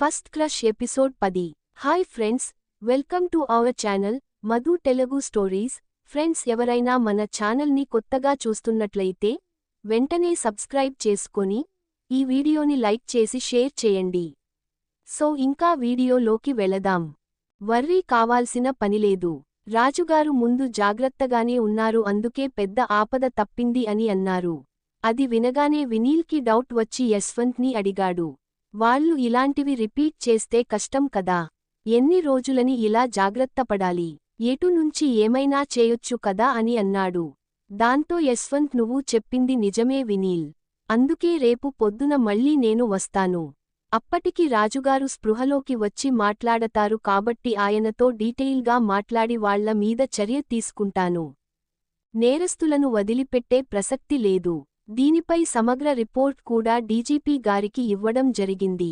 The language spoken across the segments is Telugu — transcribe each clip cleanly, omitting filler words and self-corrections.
First crush episode 10. Hi friends, welcome to our channel Madhu Telugu stories. Friends, ఎవరైనా మన ఛానల్ని కొత్తగా చూస్తున్నట్లయితే వెంటనే సబ్స్క్రైబ్ చేసుకొని ఈ వీడియోని లైక్ చేసి షేర్ చేయండి. సో ఇంకా వీడియోలోకి వెళదాం. వర్రీ కావాల్సిన పనిలేదు. రాజుగారు ముందు జాగ్రత్తగానే ఉన్నారు, అందుకే పెద్ద ఆపద తప్పింది అని అన్నారు. అది వినగానే వినీల్కి డౌట్ వచ్చి యశ్వంత్ని అడిగాడు. వాళ్ళు ఇలాంటివి రిపీట్ చేస్తే కష్టం కదా, ఎన్ని రోజులని ఇలా జాగ్రత్తపడాలి, ఎటు నుంచి ఏమైనా చేయొచ్చు కదా అని అన్నాడు. దాంతో యశ్వంత్, నువ్వు చెప్పింది నిజమే వినీల్, అందుకే రేపు పొద్దున మళ్ళీ నేను వస్తాను. అప్పటికి రాజుగారు స్పృహలోకి వచ్చి మాట్లాడతారు కాబట్టి ఆయనతో డీటెయిల్గా మాట్లాడి వాళ్ల మీద చర్య తీసుకుంటాను. నేరస్తులను వదిలిపెట్టే ప్రసక్తి లేదు. దీనిపై సమగ్ర రిపోర్ట్ కూడా డీజీపీ గారికి ఇవ్వడం జరిగింది.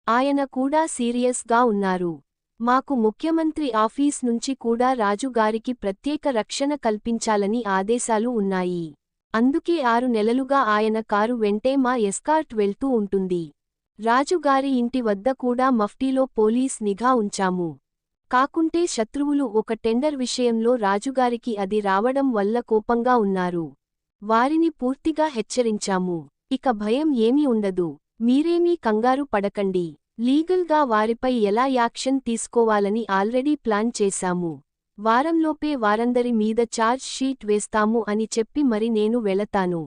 ఆయన కూడా సీరియస్గా ఉన్నారు. మాకు ముఖ్యమంత్రి ఆఫీస్ నుంచి కూడా రాజుగారికి ప్రత్యేక రక్షణ కల్పించాలని ఆదేశాలు ఉన్నాయి. అందుకే 6 నెలలుగా ఆయన కారు వెంటే మా ఎస్కార్ట్ వెళ్తూ ఉంటుంది. రాజుగారి ఇంటి వద్ద కూడా మఫ్టీలో పోలీస్ నిఘా ఉంచాము. కాకుంటే శత్రువులు ఒక టెండర్ విషయంలో రాజుగారికి అది రావడం వల్ల కోపంగా ఉన్నారు. వారిని పూర్తిగా హెచ్చరించాము. ఇక భయం ఏమీ ఉండదు. మీరేమీ కంగారు పడకండి. లీగల్గా వారిపై ఎలా యాక్షన్ తీసుకోవాలని ఆల్రెడీ ప్లాన్ చేశాము. వారంలోపే వారందరి మీద ఛార్జ్ షీట్ వేస్తాము అని చెప్పి మరి నేను వెళతాను.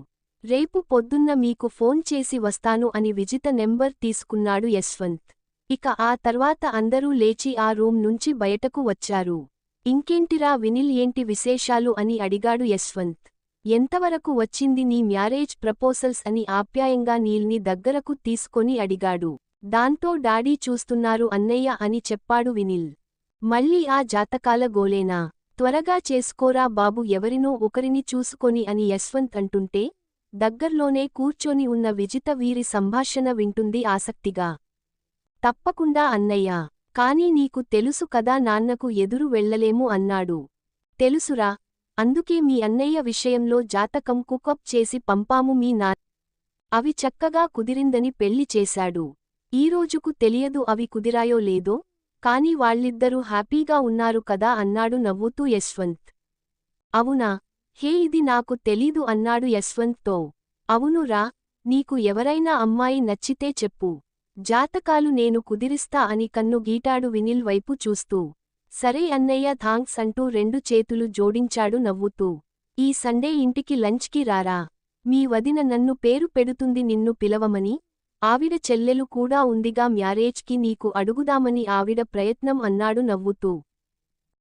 రేపు పొద్దున్న మీకు ఫోన్ చేసి వస్తాను అని విజిత నెంబర్ తీసుకున్నాడు యశ్వంత్. ఇక ఆ తర్వాత అందరూ లేచి ఆ రూమ్ నుంచి బయటకు వచ్చారు. ఇంకేంటిరా వినిల్, ఏంటి విశేషాలు అని అడిగాడు యశ్వంత్. ఎంతవరకు వచ్చింది నీ మ్యారేజ్ ప్రపోజల్స్ అని ఆప్యాయంగా నీల్ని దగ్గరకు తీసుకొని అడిగాడు. దాంతో డాడీ చూస్తున్నారు అన్నయ్య అని చెప్పాడు వినిల్. మళ్ళీ ఆ జాతకాల గోలేనా? త్వరగా చేసుకోరా బాబు, ఎవరినో ఒకరిని చూసుకొని అని యశ్వంత్ అంటుంటే దగ్గర్లోనే కూర్చొని ఉన్న విజిత వీరి సంభాషణ వింటుంది ఆసక్తిగా. తప్పకుండా అన్నయ్య, కానీ నీకు తెలుసు కదా నాన్నకు ఎదురు వెళ్లలేము అన్నాడు. తెలుసురా, అందుకే మీ అన్నయ్య విషయంలో జాతకం కుకప్ చేసి పంపాము మీ నాన్న. అవి చక్కగా కుదిరిందని పెళ్లి చేశాడు. ఈరోజుకు తెలియదు అవి కుదిరాయో లేదో, కాని వాళ్ళిద్దరూ హ్యాపీగా ఉన్నారు కదా అన్నాడు నవ్వుతూ యశ్వంత్. అవునా? హే, ఇది నాకు తెలీదు అన్నాడు యశ్వంత్తో. అవునురా, నీకు ఎవరైనా అమ్మాయి నచ్చితే చెప్పు, జాతకాలు నేను కుదిరిస్తా అని కన్ను గీటాడు వినిల్ వైపు చూస్తూ. సరే అన్నయ్య, థాంక్స్ అంటూ 2 చేతులు జోడించాడు నవ్వుతూ. ఈ సండే ఇంటికి లంచ్కి రారా, మీ వదిన నన్ను పేరు పెడుతుంది నిన్ను పిలవమని. ఆవిడ చెల్లెలు కూడా ఉందిగా, మ్యారేజ్కి నీకు అడుగుదామని ఆవిడ ప్రయత్నం అన్నాడు నవ్వుతూ.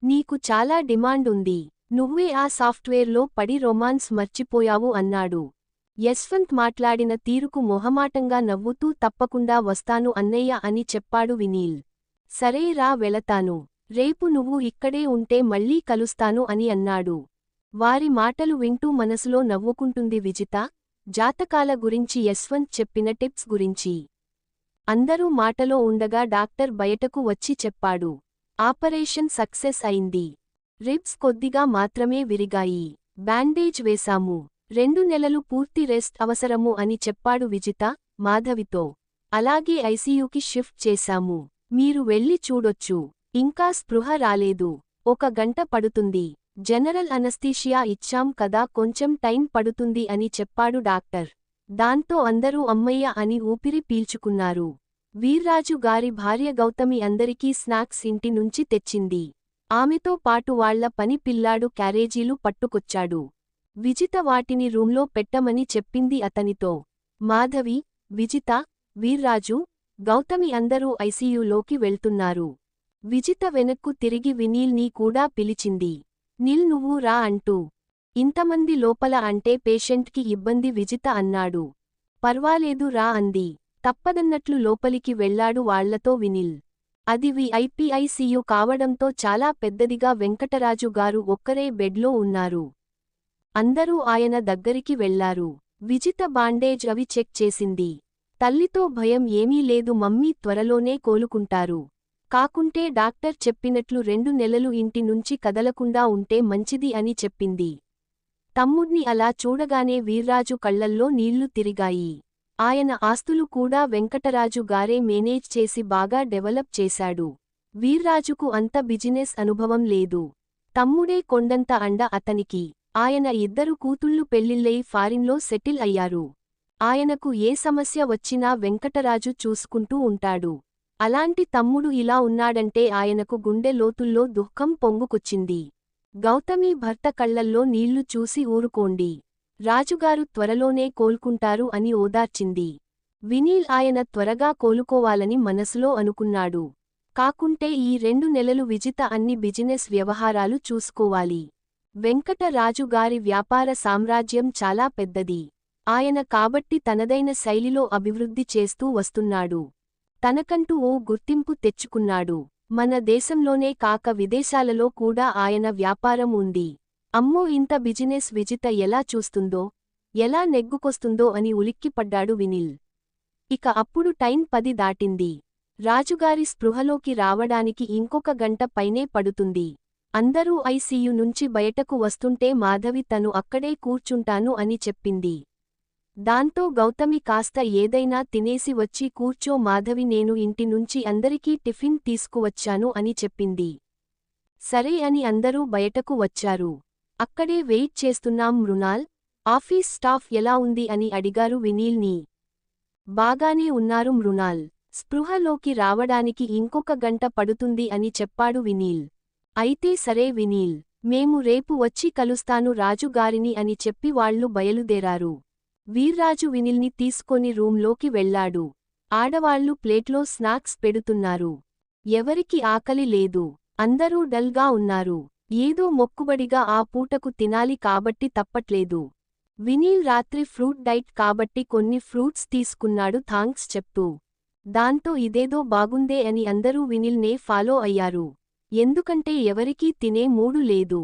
నీకు చాలా డిమాండ్ ఉంది, నువ్వే ఆ సాఫ్ట్వేర్లో పడి రొమాన్స్ మర్చిపోయావు అన్నాడు. యశ్వంత్ మాట్లాడిన తీరుకు మొహమాటంగా నవ్వుతూ తప్పకుండా వస్తాను అన్నయ్య అని చెప్పాడు వినీల్. సరే రా, వెళతాను. రేపు నువ్వు ఇక్కడే ఉంటే మళ్ళీ కలుస్తాను అని అన్నాడు. వారి మాటలు వింటూ మనసులో నవ్వుకుంటుంది విజిత. జాతకాల గురించి, యశ్వంత్ చెప్పిన టిప్స్ గురించి అందరూ మాటలో ఉండగా డాక్టర్ బయటకు వచ్చి చెప్పాడు. ఆపరేషన్ సక్సెస్ అయింది. రిబ్స్ కొద్దిగా మాత్రమే విరిగాయి. బ్యాండేజ్ వేశాము. 2 నెలలు పూర్తి రెస్ట్ అవసరము అని చెప్పాడు విజిత మాధవితో. అలాగే ఐసీయూకి షిఫ్ట్ చేశాము. మీరు వెళ్ళి చూడొచ్చు. ఇంకా స్పృహ రాలేదు. 1 గంట పడుతుంది. జనరల్ అనస్థీషియా ఇచ్చాం కదా, కొంచెం టైం పడుతుంది అని చెప్పాడు డాక్టర్. దాంతో అందరూ అమ్మయ్య అని ఊపిరి పీల్చుకున్నారు. వీర్రాజు గారి భార్య గౌతమి అందరికీ స్నాక్స్ ఇంటి నుంచి తెచ్చింది. ఆమెతో పాటు వాళ్ల పని పిల్లాడు క్యారేజీలు పట్టుకొచ్చాడు. విజిత వాటిని రూంలో పెట్టమని చెప్పింది అతనితో. మాధవి, విజిత, వీర్రాజు, గౌతమి అందరూ ఐసీయూలోకి వెళ్తున్నారు. విజిత వెనక్కు తిరిగి వినీల్ని కూడా పిలిచింది. నిల్, నువ్వు రా అంటూ. ఇంతమంది లోపల అంటే పేషెంట్కి ఇబ్బంది విజిత అన్నాడు. పర్వాలేదు రా అంది. తప్పదన్నట్లు లోపలికి వెళ్లాడు వాళ్లతో వినిల్. అది విఐపి ఐసీయూ కావడంతో చాలా పెద్దదిగా. వెంకటరాజు గారు ఒక్కరే బెడ్లో ఉన్నారు. అందరూ ఆయన దగ్గరికి వెళ్లారు. విజిత బాండేజ్ అవి చెక్ చేసింది. తల్లితో భయం ఏమీ లేదు మమ్మీ, త్వరలోనే కోలుకుంటారు. కాకుంటే డాక్టర్ చెప్పినట్లు 2 నెలలు ఇంటి నుంచి కదలకుండా ఉంటే మంచిది అని చెప్పింది. తమ్ముడ్ని అలా చూడగానే వీర్రాజు కళ్లల్లో నీళ్లు తిరిగాయి. ఆయన ఆస్తులు కూడా వెంకటరాజు గారే మేనేజ్ చేసి బాగా డెవలప్ చేశాడు. వీర్రాజుకు అంత బిజినెస్ అనుభవం లేదు. తమ్ముడే కొండంత అండ అతనికి. ఆయన ఇద్దరు కూతుళ్ళు పెళ్లిళ్ళై ఫారిన్లో సెటిల్ అయ్యారు. ఆయనకు ఏ సమస్య వచ్చినా వెంకటరాజు చూసుకుంటూ ఉంటాడు. అలాంటి తమ్ముడు ఇలా ఉన్నాడంటే ఆయనకు గుండె లోతుల్లో దుఃఖం పొంగుకొచ్చింది. గౌతమి భర్త కళ్లల్లో నీళ్లు చూసి ఊరుకోండి. రాజుగారు త్వరలోనే కోలుకుంటారు అని ఓదార్చింది. వినీల్ ఆయన త్వరగా కోలుకోవాలని మనసులో అనుకున్నాడు. కాకుంటే ఈ 2 నెలలు విజిత అన్ని బిజినెస్ వ్యవహారాలు చూసుకోవాలి. వెంకటరాజుగారి వ్యాపార సామ్రాజ్యం చాలా పెద్దది. ఆయన కాబట్టి తనదైన శైలిలో అభివృద్ధి చేస్తూ వస్తున్నాడు. తనకంటూ ఓ గుర్తింపు తెచ్చుకున్నాడు. మన దేశంలోనే కాక విదేశాలలో కూడా ఆయన వ్యాపారం ఉంది. అమ్మో, ఇంత బిజినెస్ విజిత ఎలా చూస్తుందో, ఎలా నెగ్గుకొస్తుందో అని ఉలిక్కిపడ్డాడు వినిల్. ఇక అప్పుడు టైం 10 దాటింది. రాజుగారి స్పృహలోకి రావడానికి ఇంకొక గంట పైనే పడుతుంది. అందరూ ఐసీయూ నుంచి బయటకు వస్తుంటే మాధవి తను అక్కడే కూర్చుంటాను అని చెప్పింది. దాంతో గౌతమి కాస్త ఏదైనా తినేసి వచ్చి కూర్చో మాధవి, నేను ఇంటి నుంచి అందరికీ టిఫిన్ తీసుకువచ్చాను అని చెప్పింది. సరే అని అందరూ బయటకు వచ్చారు. అక్కడే వెయిట్ చేస్తున్నాం మృణాల్, ఆఫీస్ స్టాఫ్ ఎలా ఉంది అని అడిగారు వినీల్ని. బాగానే ఉన్నారు మృణాల్, స్పృహలోకి రావడానికి ఇంకొక గంట పడుతుంది అని చెప్పాడు వినీల్. అయితే సరే వినీల్, మేము రేపు వచ్చి కలుస్తాను రాజుగారిని అని చెప్పి వాళ్లు బయలుదేరారు. వీర్రాజు వినిల్ని తీసుకొని రూంలోకి వెళ్లాడు. ఆడవాళ్లు ప్లేట్లో స్నాక్స్ పెడుతున్నారు. ఎవరికి ఆకలి లేదు. అందరూ డల్గా ఉన్నారు. ఏదో మొక్కుబడిగా ఆ పూటకు తినాలి కాబట్టి తప్పట్లేదు. వినీల్ రాత్రి ఫ్రూట్ డైట్ కాబట్టి కొన్ని ఫ్రూట్స్ తీసుకున్నాడు థాంక్స్ చెప్తూ. దాంతో ఇదేదో బాగుందే అని అందరూ వినిల్నే ఫాలో అయ్యారు. ఎందుకంటే ఎవరికీ తినే మూడు లేదు.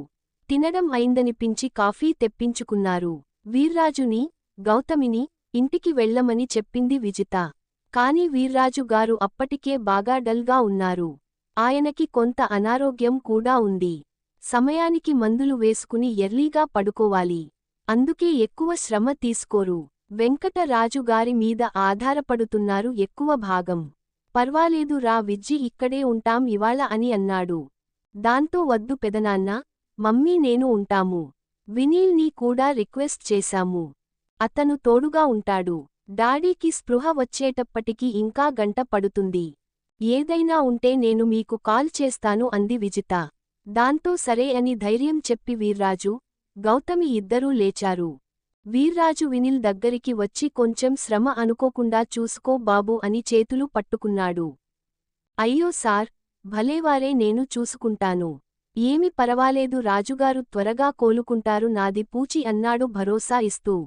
తినడం అయిందనిపించి కాఫీ తెప్పించుకున్నారు. వీర్రాజుని, గౌతమిని ఇంటికి వెళ్లమని చెప్పింది విజిత. కాని వీర్రాజు గారు అప్పటికే బాగా డల్గా ఉన్నారు. ఆయనకి కొంత అనారోగ్యం కూడా ఉంది. సమయానికి మందులు వేసుకుని ఎర్లీగా పడుకోవాలి. అందుకే ఎక్కువ శ్రమ తీసుకోరు. వెంకటరాజుగారి మీద ఆధారపడుతున్నారు ఎక్కువ భాగం. పర్వాలేదు రా విజ్జి, ఇక్కడే ఉంటాం ఇవాళ అని అన్నాడు. దాంతో వద్దు పెదనాన్న, మమ్మీ నేను ఉంటాము. వినీల్ని కూడా రిక్వెస్ట్ చేశాము. అతను తోడుగా ఉంటాడు. డాడీకి స్పృహ వచ్చేటప్పటికి ఇంకా గంట పడుతుంది. ఏదైనా ఉంటే నేను మీకు కాల్ చేస్తాను అంది విజిత. దాంతో సరే అని ధైర్యం చెప్పి వీర్రాజు, గౌతమి ఇద్దరూ లేచారు. వీర్రాజు వినిల్ దగ్గరికి వచ్చి కొంచెం శ్రమ అనుకోకుండా చూసుకో బాబూ అని చేతులు పట్టుకున్నాడు. అయ్యో సార్, భలేవారే, నేను చూసుకుంటాను. ఏమి పరవాలేదు, రాజుగారు త్వరగా కోలుకుంటారు నాది పూచి అన్నాడు భరోసా ఇస్తూ.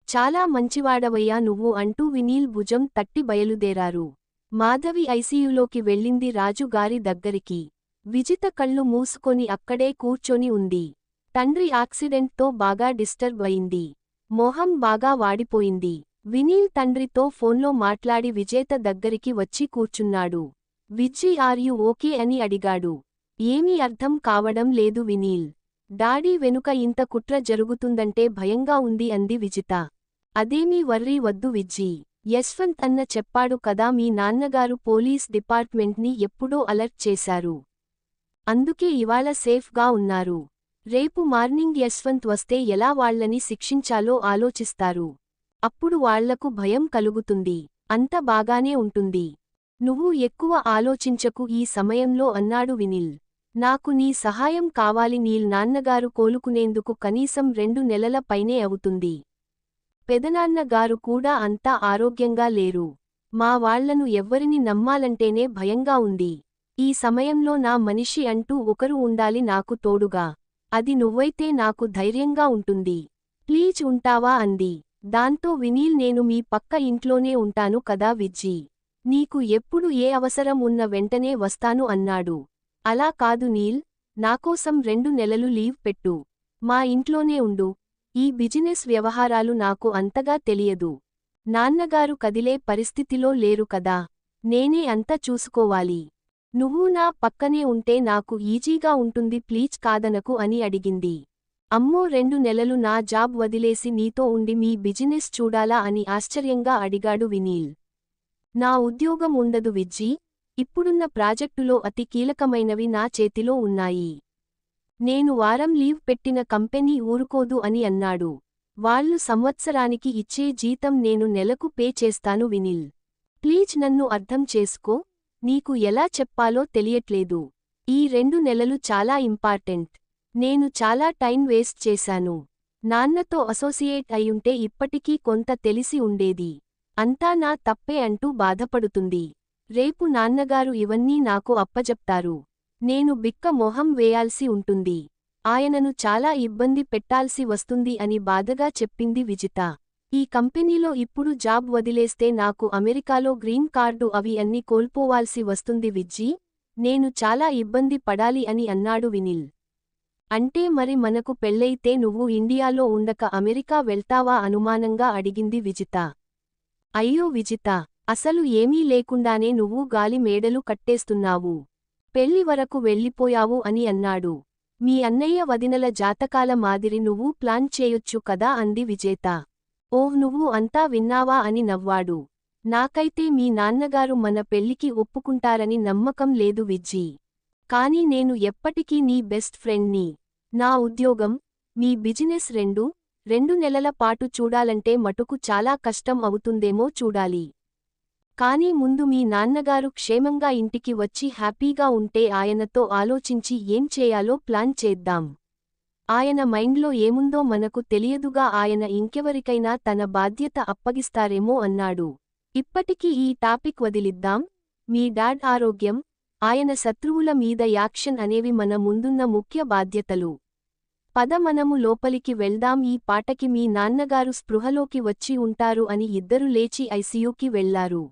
చాలా మంచివాడవయ్యా నువ్వు అంటూ వినీల్ భుజం తట్టి బయలుదేరారు. మాధవి ఐసీయూలోకి వెళ్ళింది రాజుగారి దగ్గరికి. విజిత కళ్ళు మూసుకొని అక్కడే కూర్చొని ఉంది. తండ్రి యాక్సిడెంట్తో బాగా డిస్టర్బ్ అయింది. మొహం బాగా వాడిపోయింది. వినీల్ తండ్రితో ఫోన్లో మాట్లాడి విజేత దగ్గరికి వచ్చి కూర్చున్నాడు. విజ్జి, ఆర్ యు ఓకే అని అడిగాడు. ఏమీ అర్థం కావడం లేదు వినీల్. డాడీ వెనుక ఇంత కుట్ర జరుగుతుందంటే భయంగా ఉంది అంది విజిత. అదేమీ వర్రీ వద్దు విజ్జీ, యశ్వంత్ అన్న చెప్పాడు కదా, మీ నాన్నగారు పోలీస్ డిపార్ట్మెంట్ని ఎప్పుడో అలర్ట్ చేశారు. అందుకే ఇవాళ సేఫ్గా ఉన్నారు. రేపు మార్నింగ్ యశ్వంత్ వస్తే ఎలా వాళ్లని శిక్షించాలో ఆలోచిస్తారు. అప్పుడు వాళ్లకు భయం కలుగుతుంది. అంత బాగానే ఉంటుంది. నువ్వు ఎక్కువ ఆలోచించకు ఈ సమయంలో అన్నాడు వినిల్. నాకు నీ సహాయం కావాలి. నీల్ నాన్నగారు కోలుకునేందుకు కనీసం 2 నెలల పైనే అవుతుంది. పెదనాన్నగారు కూడా అంతా ఆరోగ్యంగా లేరు. మా వాళ్లను ఎవ్వరిని నమ్మాలంటేనే భయంగా ఉంది. ఈ సమయంలో నా మనిషి అంటూ ఒకరు ఉండాలి నాకు తోడుగా. అది నువ్వైతే నాకు ధైర్యంగా ఉంటుంది. ప్లీజ్ ఉంటావా అంది. దాంతో వినీల్, నేను మీ పక్క ఇంట్లోనే ఉంటాను కదా విజ్జీ, నీకు ఎప్పుడు ఏ అవసరం ఉన్న వెంటనే వస్తాను అన్నాడు. అలా కాదు నీల్, నాకోసం 2 నెలలు లీవ్ పెట్టు. మా ఇంట్లోనే ఉండు. ఈ బిజినెస్ వ్యవహారాలు నాకు అంతగా తెలియదు. నాన్నగారు కదిలే పరిస్థితిలో లేరు కదా, నేనే అంతా చూసుకోవాలి. నువ్వు నా పక్కనే ఉంటే నాకు ఈజీగా ఉంటుంది, ప్లీజ్ కాదనకు అని అడిగింది. అమ్మో 2 నెలలు నా జాబ్ వదిలేసి నీతో ఉండి మీ బిజినెస్ చూడాలా అని ఆశ్చర్యంగా అడిగాడు వినీల్. నా ఉద్యోగం ఉండదు విజ్జీ, ఇప్పుడున్న ప్రాజెక్టులో అతి కీలకమైనవి నా చేతిలో ఉన్నాయి. నేను వారం లీవ్ పెట్టిన కంపెనీ ఊరుకోదు అని అన్నాడు. వాళ్ళు సంవత్సరానికి ఇచ్చే జీతం నేను నెలకు పే చేస్తాను వినిల్. ప్లీజ్ నన్ను అర్థం చేసుకో, నీకు ఎలా చెప్పాలో తెలియట్లేదు. ఈ 2 నెలలు చాలా ఇంపార్టెంట్. నేను చాలా టైం వేస్ట్ చేశాను. నాన్నతో అసోసియేట్ అయ్యుంటే ఇప్పటికీ కొంత తెలిసి ఉండేది. అంతా నా తప్పే అంటూ బాధపడుతుంది. రేపు నాన్నగారు ఇవన్నీ నాకు అప్పజెప్తారు. నేను బిక్క మొహం వేయాల్సి ఉంటుంది. ఆయనను చాలా ఇబ్బంది పెట్టాల్సి వస్తుంది అని బాధగా చెప్పింది విజిత. ఈ కంపెనీలో ఇప్పుడు జాబ్ వదిలేస్తే నాకు అమెరికాలో గ్రీన్ కార్డు అవి అన్ని కోల్పోవాల్సి వస్తుంది విజ్జీ, నేను చాలా ఇబ్బంది పడాలి అని అన్నాడు వినిల్. అంటే మరి మనకు పెళ్ళైతే నువ్వు ఇండియాలో ఉండక అమెరికా వెళ్తావా అనుమానంగా అడిగింది విజిత. అయ్యో విజిత, అసలు ఏమీ లేకుండానే నువ్వు గాలి మేడలు కట్టేస్తున్నావు. పెళ్లి వరకు వెళ్ళిపోయావు అని అన్నాడు. మీ అన్నయ్య వదినల జాతకాల మాదిరి నువ్వు ప్లాన్ చేయొచ్చు కదా అంది విజేత. ఓహ్ నువ్వు అంతా విన్నావా అని నవ్వాడు. నాకైతే మీ నాన్నగారు మన పెళ్లికి ఒప్పుకుంటారని నమ్మకం లేదు విజ్జీ. కానీ నేను ఎప్పటికీ నీ బెస్ట్ ఫ్రెండ్ని. నా ఉద్యోగం, మీ బిజినెస్ 2 నెలల పాటు చూడాలంటే మటుకు చాలా కష్టం అవుతుందేమో చూడాలి. కానీ ముందు మీ నాన్నగారు క్షేమంగా ఇంటికి వచ్చి హ్యాపీగా ఉంటే ఆయనతో ఆలోచించి ఏం చేయాలో ప్లాన్ చేద్దాం. ఆయన మైండ్లో ఏముందో మనకు తెలియదుగా, ఆయన ఇంకెవరికైనా తన బాధ్యత అప్పగిస్తారేమో అన్నాడు. ఇప్పటికి ఈ టాపిక్ వదిలిద్దాం. మీ డాడ్ ఆరోగ్యం, ఆయన శత్రువుల మీద యాక్షన్ అనేవి మన ముందున్న ముఖ్య బాధ్యతలు. పద మనము లోపలికి వెళ్దాం. ఈ పాటకి మీ నాన్నగారు స్పృహలోకి వచ్చి ఉంటారు అని ఇద్దరు లేచి ఐసీయూకి వెళ్లారు.